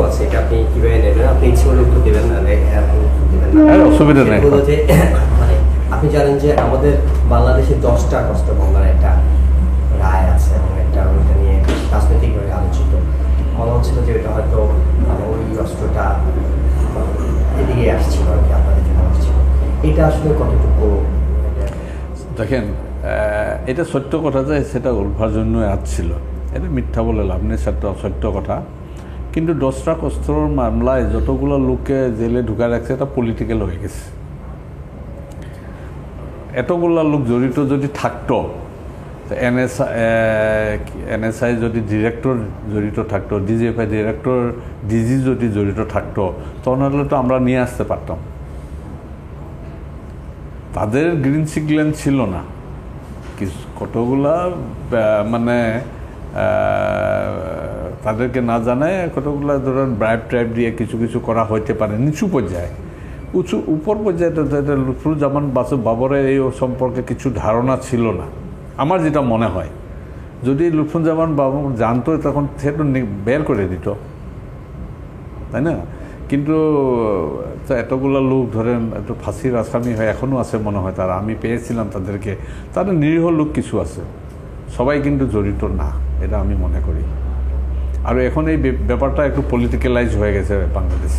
আছে, এটা আপনি কিভাবে নেবেন? আপনি ইচ্ছে করে উত্তর দেবেন না, দেবেন না, অসুবিধা নেই। মানে আপনি জানেন যে আমাদের বাংলাদেশে 10টা কষ্ট মামলার একটা রায় আছে এবং একটা ওইটা নিয়ে রাজনৈতিকভাবে আলোচিত। মনে হচ্ছিল যে এটা হয়তো ওই অস্ত্রটা এদিকে আসছিল আর কি, আপনাদের জন্য আসছিল। এটা আসলে কতটুকু? দেখেন, এটা সত্য কথা যে সেটা উদ্ভার জন্য আসছিল, এটা মিথ্যা বলে লাভ নেই, সেটা সত্য কথা। কিন্তু 10টা অস্ত্রের মামলায় যতগুলো লোককে জেলে ঢুকা রাখছে এটা পলিটিক্যাল হয়ে গেছে। এতগুলো লোক জড়িত যদি থাকতো, এনএসআই যদি ডিরেক্টর জড়িত থাকতো, ডিজিএফআই ডিরেক্টর ডিজি যদি জড়িত থাকতো, তাহলে তো আমরা নিয়ে আসতে পারতাম। তাদের গ্রিন সিগন্যাল ছিল না, কতগুলা মানে তাদেরকে না জানায় কতগুলা ধরেন ব্রাইব ট্রাইব দিয়ে কিছু কিছু করা হইতে পারে নিচু পর্যায়ে। উপর পর্যায়ে লুৎফুজ্জামান বাবরের এই সম্পর্কে কিছু ধারণা ছিল না আমার যেটা মনে হয়। যদি লুৎফুজ্জামান বাবর জানতো তখন সে তো বের করে দিত, তাই না? কিন্তু এতগুলো লোক ধরেন একটু ফাঁসির আসামি হয়, এখনও আছে মনে হয় তারা, আমি পেয়েছিলাম তাদেরকে। তাদের নিরীহ লোক কিছু আছে, সবাই কিন্তু জড়িত না, এটা আমি মনে করি। আর এখন এই ব্যাপারটা একটু পলিটিক্যালাইজ হয়ে গেছে বাংলাদেশ।